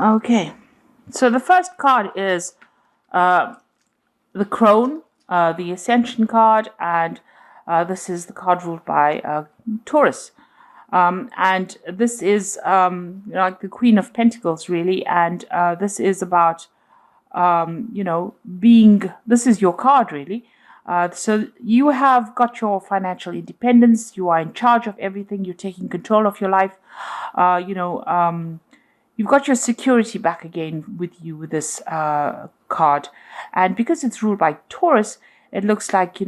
Okay, so the first card is uh, the Crone, the Ascension card, and this is the card ruled by Taurus. And this is like the Queen of Pentacles, really, and this is about being, this is your card, really. So you have got your financial independence, you are in charge of everything, you're taking control of your life. You've got your security back again with you with this card. And because it's ruled by Taurus, it looks like, you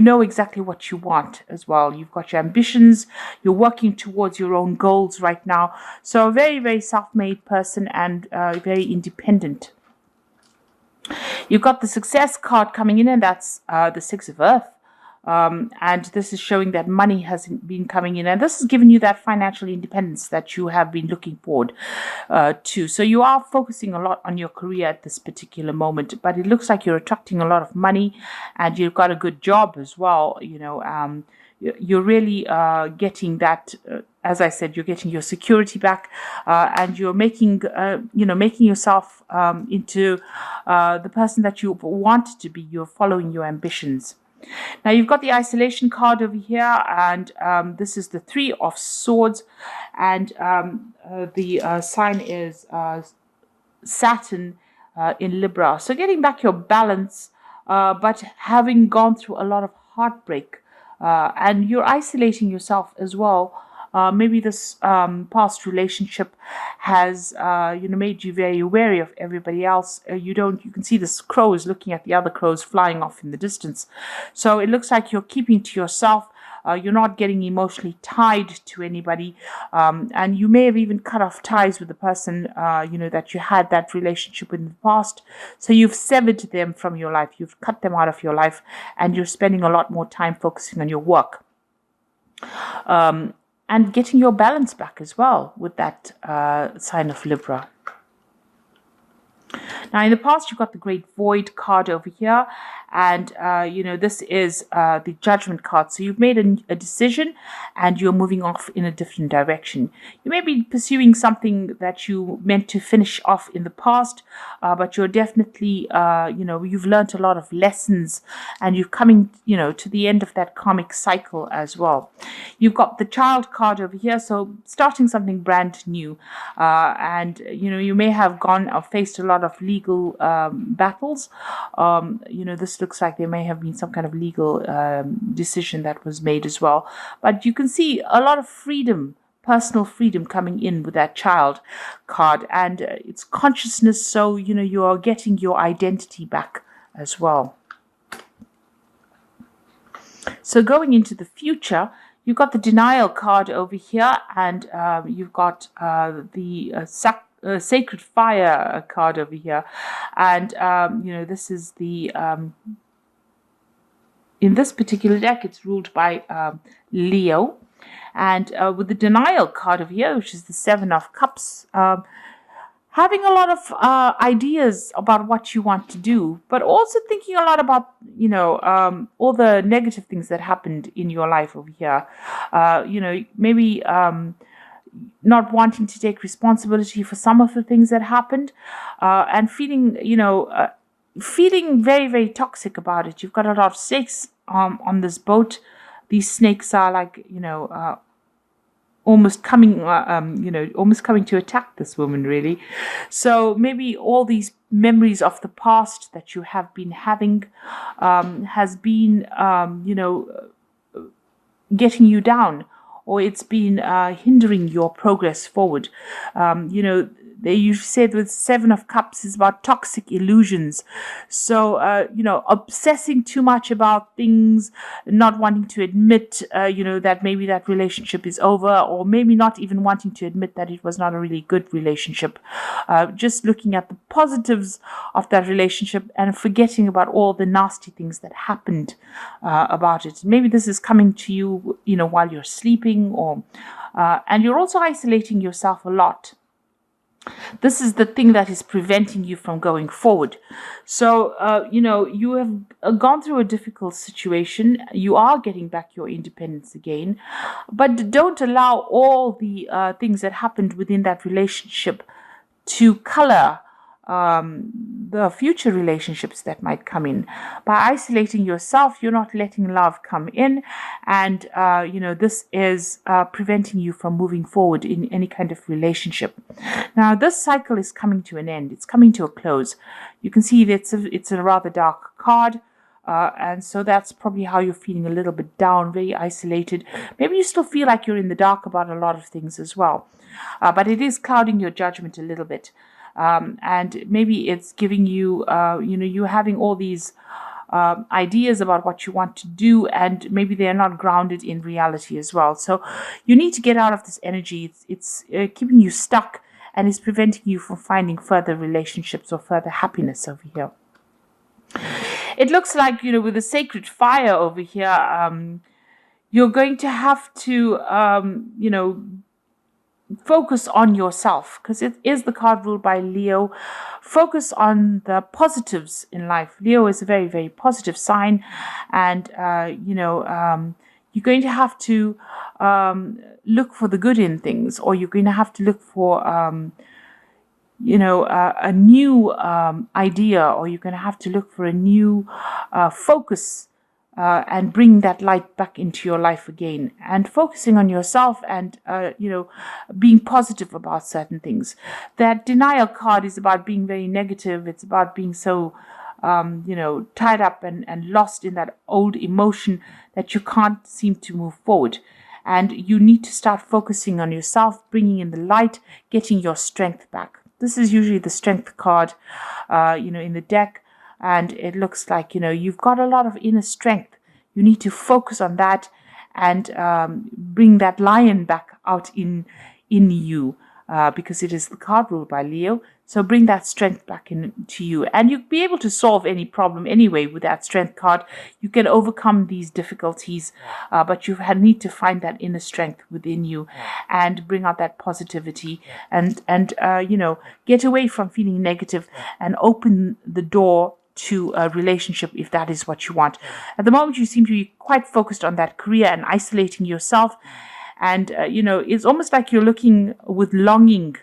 know exactly what you want as well. You've got your ambitions, you're working towards your own goals right now. So a very, very self-made person and very independent. You've got the success card coming in, and that's the Six of Earth. And this is showing that money has been coming in, and this has given you that financial independence that you have been looking forward to. So you are focusing a lot on your career at this particular moment, but it looks like you're attracting a lot of money, and you've got a good job as well. You're really getting that. As I said, you're getting your security back, and you're making yourself into the person that you want to be. You're following your ambitions. Now you've got the isolation card over here, and this is the Three of Swords, and the sign is Saturn in Libra. So getting back your balance, but having gone through a lot of heartbreak, and you're isolating yourself as well. Maybe this past relationship has made you very wary of everybody else. You can see this crows looking at the other crows flying off in the distance. So it looks like you're keeping to yourself. You're not getting emotionally tied to anybody, and you may have even cut off ties with the person that you had that relationship with in the past. So you've severed them from your life. You've cut them out of your life, and you're spending a lot more time focusing on your work. And getting your balance back as well with that sign of Libra. Now, in the past, you've got the Great Void card over here, and this is the Judgment card. So you've made a decision, and you're moving off in a different direction. You may be pursuing something that you meant to finish off in the past, but you're definitely, you've learned a lot of lessons, and you're coming, to the end of that karmic cycle as well. You've got the Child card over here, so starting something brand new, and you may have gone or faced a lot of legal battles. This looks like there may have been some kind of legal decision that was made as well. But you can see a lot of freedom, personal freedom coming in with that Child card, and it's consciousness. So you are getting your identity back as well. So going into the future, you've got the Denial card over here, and you've got the Sacred Fire card over here, and this is the in this particular deck, it's ruled by Leo, and with the Denial card over here, which is the Seven of Cups, having a lot of ideas about what you want to do, but also thinking a lot about all the negative things that happened in your life over here. Maybe not wanting to take responsibility for some of the things that happened, and feeling very, very toxic about it. You've got a lot of snakes on this boat. These snakes are like almost coming to attack this woman, really. So maybe all these memories of the past that you have been having has been getting you down, or it's been hindering your progress forward. You said with Seven of Cups is about toxic illusions. So, obsessing too much about things, not wanting to admit, that maybe that relationship is over, or maybe not even wanting to admit that it was not a really good relationship. Just looking at the positives of that relationship and forgetting about all the nasty things that happened about it. Maybe this is coming to you, while you're sleeping, or and you're also isolating yourself a lot. This is the thing that is preventing you from going forward. So, you have gone through a difficult situation. You are getting back your independence again, but don't allow all the things that happened within that relationship to color the future relationships that might come in. By isolating yourself, you're not letting love come in, and this is preventing you from moving forward in any kind of relationship. Now, this cycle is coming to an end. It's coming to a close. You can see that it's a rather dark card. And so that's probably how you're feeling, a little bit down, very isolated. Maybe you still feel like you're in the dark about a lot of things as well. But it is clouding your judgment a little bit. And maybe it's giving you, you having all these ideas about what you want to do, and maybe they're not grounded in reality as well. So you need to get out of this energy. It's keeping you stuck, and it's preventing you from finding further relationships or further happiness over here. It looks like, with the sacred fire over here, you're going to have to, focus on yourself, because it is the card ruled by Leo. Focus on the positives in life. Leo is a very, very positive sign, and you're going to have to look for the good in things, or you're going to have to look for a new idea, or you're going to have to look for a new focus, and bring that light back into your life again, and focusing on yourself, and being positive about certain things. That denial card is about being very negative. It's about being so tied up and lost in that old emotion that you can't seem to move forward. And you need to start focusing on yourself, bringing in the light, getting your strength back. This is usually the strength card, in the deck. And it looks like, you've got a lot of inner strength. You need to focus on that, and bring that lion back out in you, because it is the card ruled by Leo. So bring that strength back into you, and you'll be able to solve any problem anyway with that strength card. You can overcome these difficulties, but you need to find that inner strength within you, and bring out that positivity, and get away from feeling negative, and open the door to a relationship if that is what you want. At the moment, you seem to be quite focused on that career and isolating yourself, and it's almost like you're looking with longing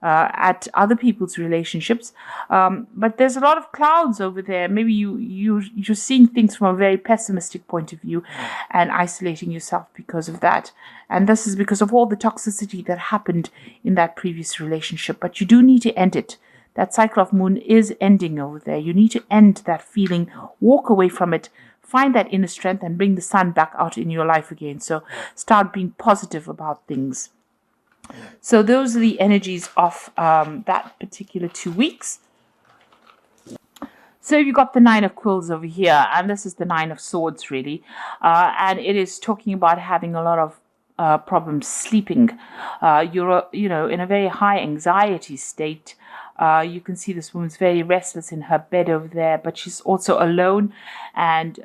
at other people's relationships, but there's a lot of clouds over there. Maybe you're seeing things from a very pessimistic point of view, and isolating yourself because of that. And this is because of all the toxicity that happened in that previous relationship. But you do need to end it. That cycle of moon is ending over there. You need to end that feeling, walk away from it, find that inner strength, and bring the sun back out in your life again. So start being positive about things. So those are the energies of that particular 2 weeks. So you've got the Nine of Quills over here, and this is the Nine of Swords, really. And it is talking about having a lot of problems sleeping. You're, in a very high anxiety state. You can see this woman's very restless in her bed over there, but she's also alone. And,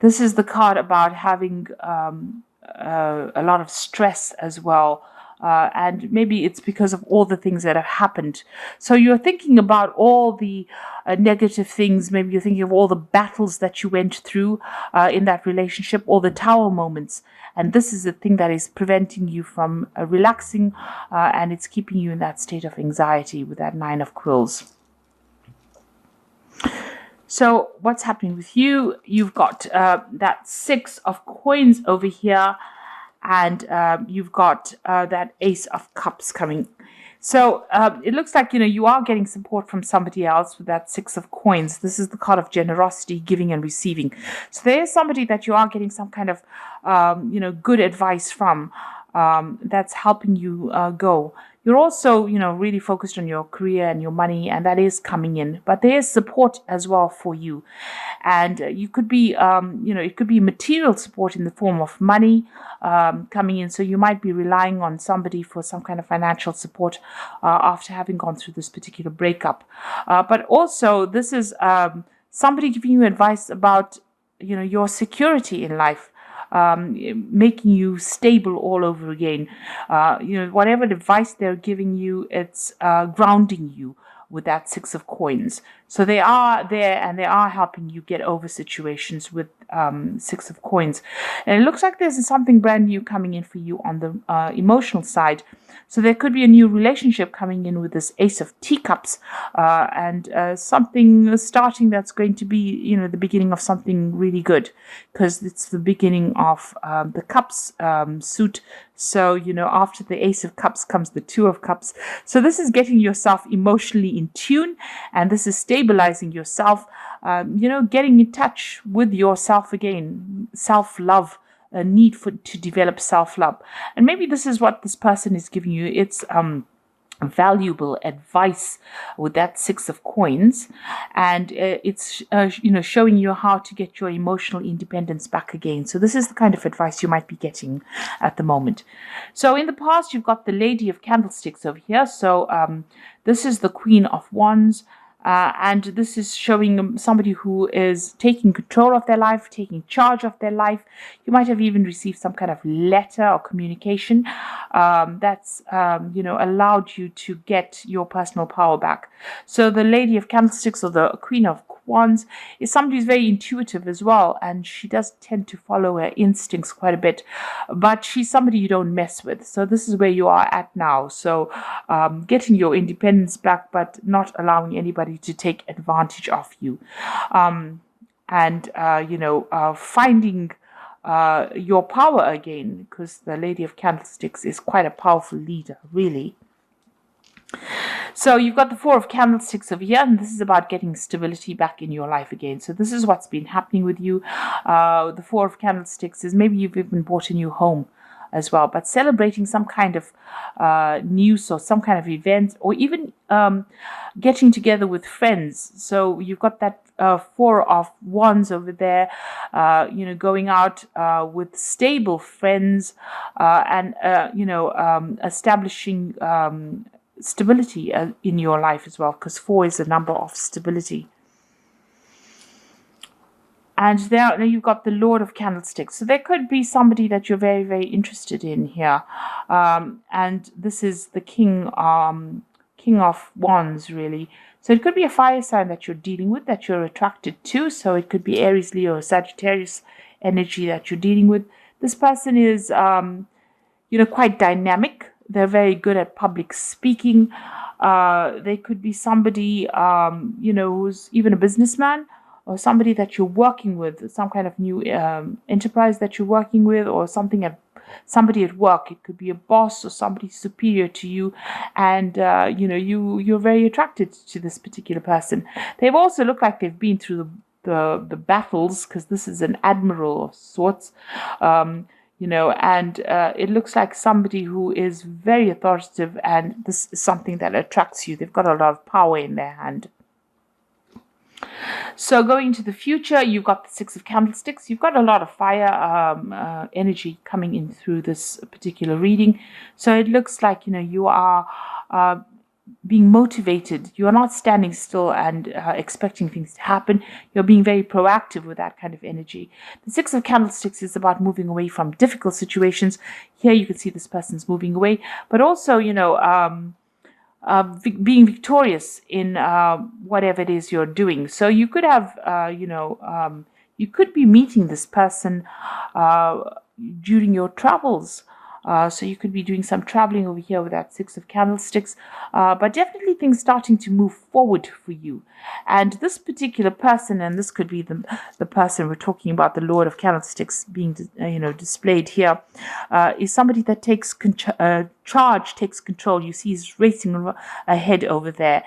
this is the card about having a lot of stress as well. And maybe it's because of all the things that have happened. So you're thinking about all the negative things. Maybe you're thinking of all the battles that you went through in that relationship, all the tower moments. And this is the thing that is preventing you from relaxing, and it's keeping you in that state of anxiety with that Nine of Quills. So what's happening with you? You've got that Six of Coins over here, and you've got that Ace of Cups coming. So it looks like, you are getting support from somebody else with that Six of Coins. This is the card of generosity, giving and receiving. So there is somebody that you are getting some kind of, good advice from, that's helping you go. You're also, really focused on your career and your money, and that is coming in. But there is support as well for you. And you could be, it could be material support in the form of money coming in. So you might be relying on somebody for some kind of financial support after having gone through this particular breakup. But also, this is somebody giving you advice about, your security in life. making you stable all over again. Whatever advice they're giving you, it's grounding you with that Six of Coins. So they are there and they are helping you get over situations with Six of Coins. And it looks like there's something brand new coming in for you on the emotional side. So there could be a new relationship coming in with this Ace of Teacups, and something starting that's going to be, the beginning of something really good, because it's the beginning of the Cups suit. So, after the Ace of Cups comes the Two of Cups. So this is getting yourself emotionally in tune, and this is stabilizing yourself, getting in touch with yourself again, self-love, a need to develop self-love. And maybe this is what this person is giving you. It's valuable advice with that Six of Coins, and it's showing you how to get your emotional independence back again. So this is the kind of advice you might be getting at the moment. So in the past, you've got the Lady of Candlesticks over here. So this is the Queen of Wands. And this is showing somebody who is taking control of their life, taking charge of their life. You might have even received some kind of letter or communication that's, allowed you to get your personal power back. So the Lady of Candlesticks, or the Queen of Wands, is somebody who's very intuitive as well, and she does tend to follow her instincts quite a bit, but she's somebody you don't mess with. So this is where you are at now. So getting your independence back, but not allowing anybody to take advantage of you, finding your power again, because the Lady of Candlesticks is quite a powerful leader, really. So you've got the Four of Candlesticks over here, and this is about getting stability back in your life again. So this is what's been happening with you. The Four of Candlesticks is maybe you've even bought a new home as well, but celebrating some kind of news or some kind of event, or even getting together with friends. So you've got that Four of Wands over there, going out with stable friends, and establishing stability in your life as well, because 4 is a number of stability. And there you've got the Lord of Candlesticks. So there could be somebody that you're very, very interested in here. And this is the King of Wands, really. So it could be a fire sign that you're dealing with, that you're attracted to. So it could be Aries, Leo, or Sagittarius energy that you're dealing with. This person is, quite dynamic. They're very good at public speaking. They could be somebody, who's even a businessman, or somebody that you're working with, some kind of new enterprise that you're working with, or somebody at work. It could be a boss or somebody superior to you, and you're very attracted to this particular person. They've also looked like they've been through the battles, because this is an admiral of sorts. It looks like somebody who is very authoritative, and this is something that attracts you. They've got a lot of power in their hand. So going into the future, you've got the Six of Candlesticks. You've got a lot of fire energy coming in through this particular reading. So it looks like, you are being motivated. You are not standing still and expecting things to happen. You're being very proactive with that kind of energy. The Six of Candlesticks is about moving away from difficult situations. Here you can see this person's moving away, but also, being victorious in whatever it is you're doing. So you could have, you could be meeting this person during your travels. So you could be doing some traveling over here with that Six of Candlesticks, but definitely things starting to move forward for you. And this particular person, and this could be the person we're talking about, the Lord of Candlesticks being displayed here, is somebody that takes charge, takes control. You see he's racing ahead over there,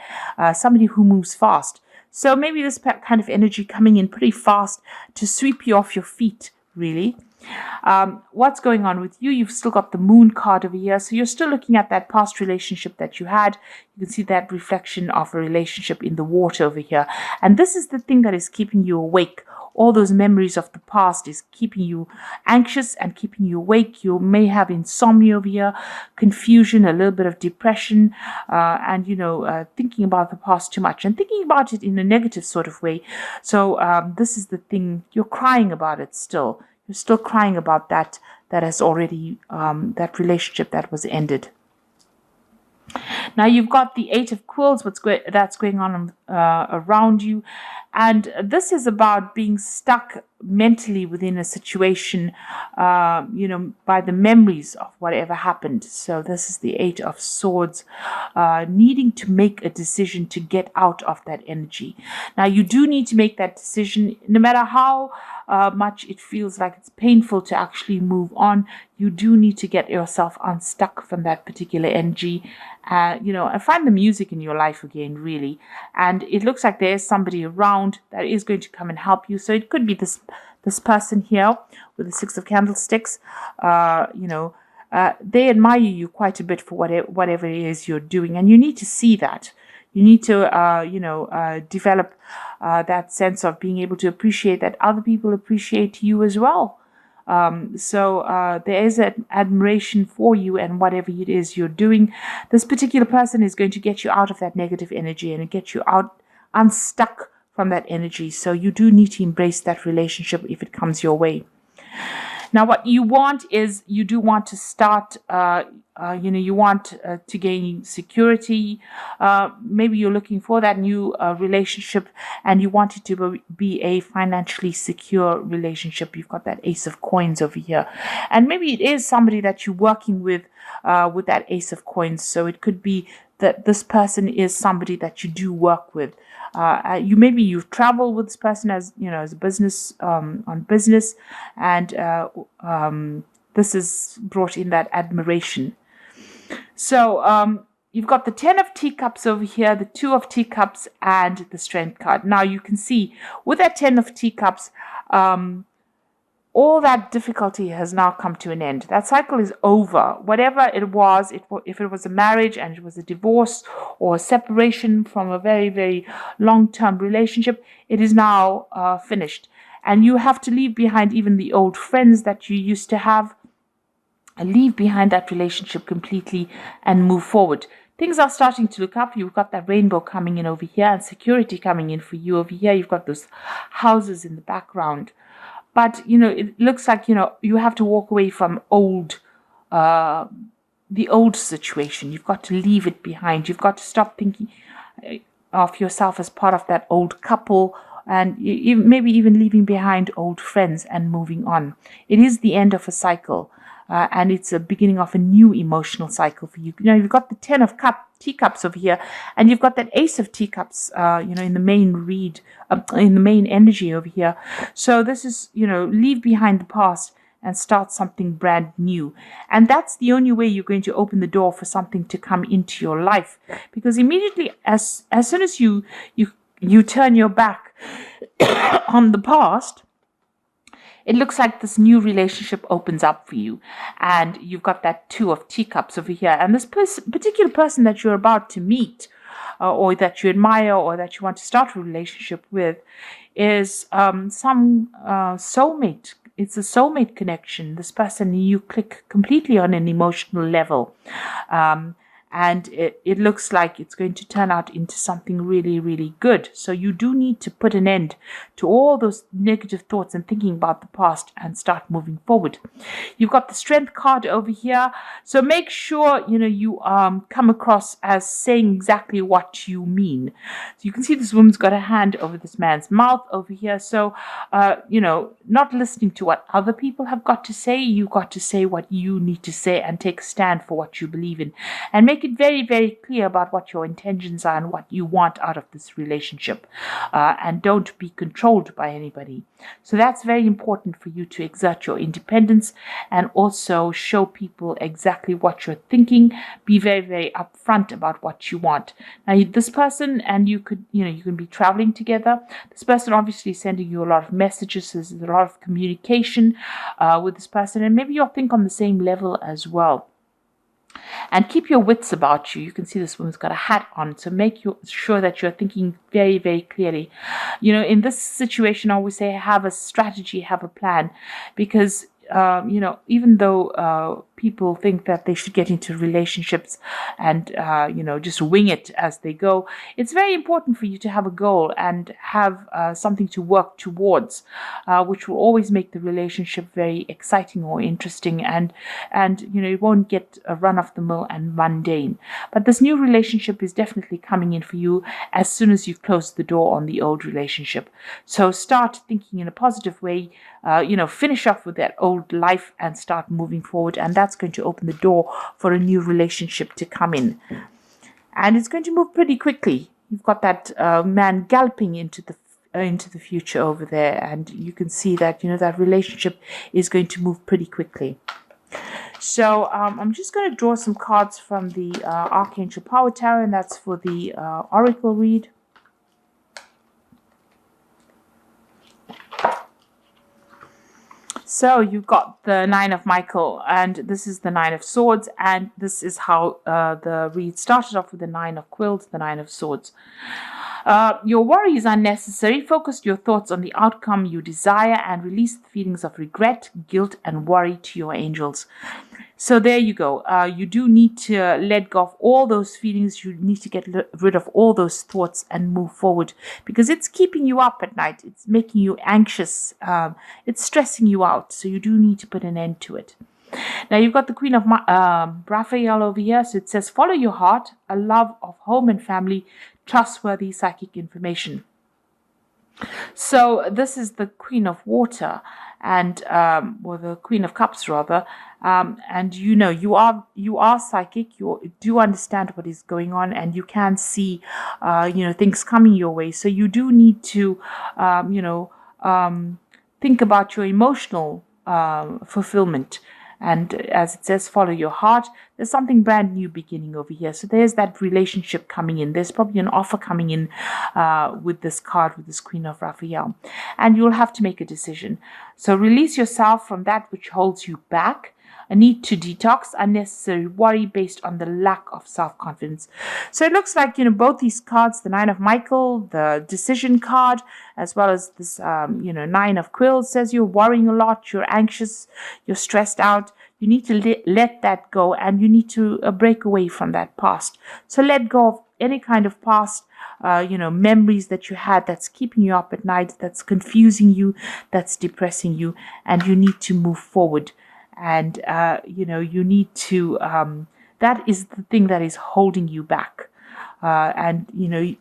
somebody who moves fast. So maybe this kind of energy coming in pretty fast to sweep you off your feet, really. What's going on with you? You've still got the Moon card over here, so you're still looking at that past relationship that you had. You can see that reflection of a relationship in the water over here, and this is the thing that is keeping you awake. All those memories of the past is keeping you anxious and keeping you awake. You may have insomnia over here, confusion, a little bit of depression, and thinking about the past too much and thinking about it in a negative sort of way. So this is the thing, you're crying about it still. You're still crying about that has already, that relationship that was ended. Now you've got the Eight of Quills, that's going on around you. And this is about being stuck mentally within a situation, by the memories of whatever happened. So this is the Eight of Swords, needing to make a decision to get out of that energy. Now you do need to make that decision, no matter how much it feels like it's painful to actually move on. You do need to get yourself unstuck from that particular energy, and find the music in your life again, really. And it looks like there's somebody around that is going to come and help you. So it could be this person here with the Six of Candlesticks. They admire you quite a bit for whatever it is you're doing, and you need to see that. You need to, develop that sense of being able to appreciate that other people appreciate you as well. So there is an admiration for you and whatever it is you're doing. This particular person is going to get you out of that negative energy and get you unstuck from that energy. So you do need to embrace that relationship if it comes your way. Now, what you want is, you do want to start, you want to gain security. Maybe you're looking for that new relationship, and you want it to be a financially secure relationship. You've got that Ace of Coins over here. And maybe it is somebody that you're working with that Ace of Coins. So it could be that this person is somebody that you do work with. You travel with this person as a business, on business, and this is brought in that admiration. So you've got the 10 of Teacups over here, the 2 of Teacups, and the Strength card. Now you can see with that 10 of Teacups, all that difficulty has now come to an end. That cycle is over. Whatever it was, if it was a marriage and it was a divorce or a separation from a very, very long-term relationship, it is now finished. And you have to leave behind even the old friends that you used to have, and leave behind that relationship completely and move forward. Things are starting to look up. You've got that rainbow coming in over here and security coming in for you over here. You've got those houses in the background. But, it looks like, you have to walk away from the old situation. You've got to leave it behind. You've got to stop thinking of yourself as part of that old couple, and maybe even leaving behind old friends and moving on. It is the end of a cycle, and it's a beginning of a new emotional cycle for you. You've got the 10 of Teacups over here, and you've got that Ace of Teacups, in the main read, in the main energy over here. So this is, leave behind the past and start something brand new. And that's the only way you're going to open the door for something to come into your life. Because immediately, as soon as you turn your back on the past, it looks like this new relationship opens up for you. And you've got that 2 of Teacups over here. And this particular person that you're about to meet, or that you admire, or that you want to start a relationship with, is some soulmate. It's a soulmate connection. This person, you click completely on an emotional level. And it looks like it's going to turn out into something really, really good. So you do need to put an end to all those negative thoughts and thinking about the past and start moving forward. You've got the Strength card over here. So make sure, you come across as saying exactly what you mean. So you can see this woman's got a hand over this man's mouth over here. So, not listening to what other people have got to say. You've got to say what you need to say and take a stand for what you believe in. And make it very, very clear about what your intentions are and what you want out of this relationship. And don't be controlled by anybody. So that's very important for you to exert your independence and also show people exactly what you're thinking. Be very, very upfront about what you want. Now, this person and you can be traveling together. This person obviously is sending you a lot of messages. There's a lot of communication with this person, and maybe you'll think on the same level as well. And keep your wits about you. You can see this woman's got a hat on, so make sure that you're thinking very, very clearly. In this situation, I always say have a strategy, have a plan, because even though people think that they should get into relationships and just wing it as they go. It's very important for you to have a goal and have something to work towards, which will always make the relationship very exciting or interesting, and it won't get a run of the mill and mundane. But this new relationship is definitely coming in for you as soon as you close the door on the old relationship. So start thinking in a positive way, finish off with that old life and start moving forward, and that's going to open the door for a new relationship to come in. And it's going to move pretty quickly. You've got that man galloping into the future over there, and you can see that that relationship is going to move pretty quickly. So I'm just going to draw some cards from the Archangel Power Tarot, and that's for the Oracle read. So you've got the Nine of Michael, and this is the Nine of Swords, and this is how the read started off with the Nine of Quills, the Nine of Swords. Your worry is unnecessary. Focus your thoughts on the outcome you desire and release the feelings of regret, guilt, and worry to your angels. So there you go. You do need to let go of all those feelings. You need to get rid of all those thoughts and move forward, because it's keeping you up at night. It's making you anxious. It's stressing you out. So you do need to put an end to it. Now you've got the Queen of Raphael over here. So it says, follow your heart, a love of home and family, trustworthy psychic information. So this is the Queen of Water, and or the Queen of Cups rather, and you are psychic. You do understand what is going on, and you can see things coming your way. So you do need to think about your emotional fulfillment. And as it says, follow your heart. There's something brand new beginning over here. So there's that relationship coming in. There's probably an offer coming in with this card, with this Queen of Raphael. And you'll have to make a decision. So release yourself from that which holds you back. A need to detox unnecessary worry based on the lack of self-confidence. So it looks like, both these cards, the Nine of Michael, the decision card, as well as this, Nine of Quills, says you're worrying a lot, you're anxious, you're stressed out. You need to let that go, and you need to break away from that past. So let go of any kind of past, memories that you had that's keeping you up at night, that's confusing you, that's depressing you, and you need to move forward. And, you need to, that is the thing that is holding you back. And,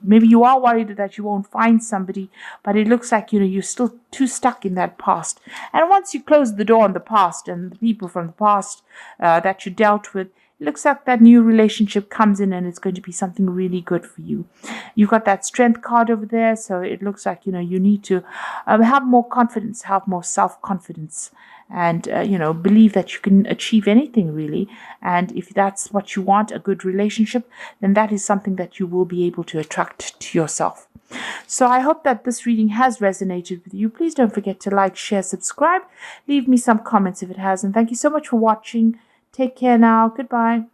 maybe you are worried that you won't find somebody, but it looks like, you're still too stuck in that past. And once you close the door on the past and the people from the past that you dealt with, it looks like that new relationship comes in, and it's going to be something really good for you. You've got that Strength card over there. So it looks like, you need to have more confidence, have more self-confidence, and, believe that you can achieve anything really. And if that's what you want, a good relationship, then that is something that you will be able to attract to yourself. So I hope that this reading has resonated with you. Please don't forget to like, share, subscribe. Leave me some comments if it has. And thank you so much for watching. Take care now. Goodbye.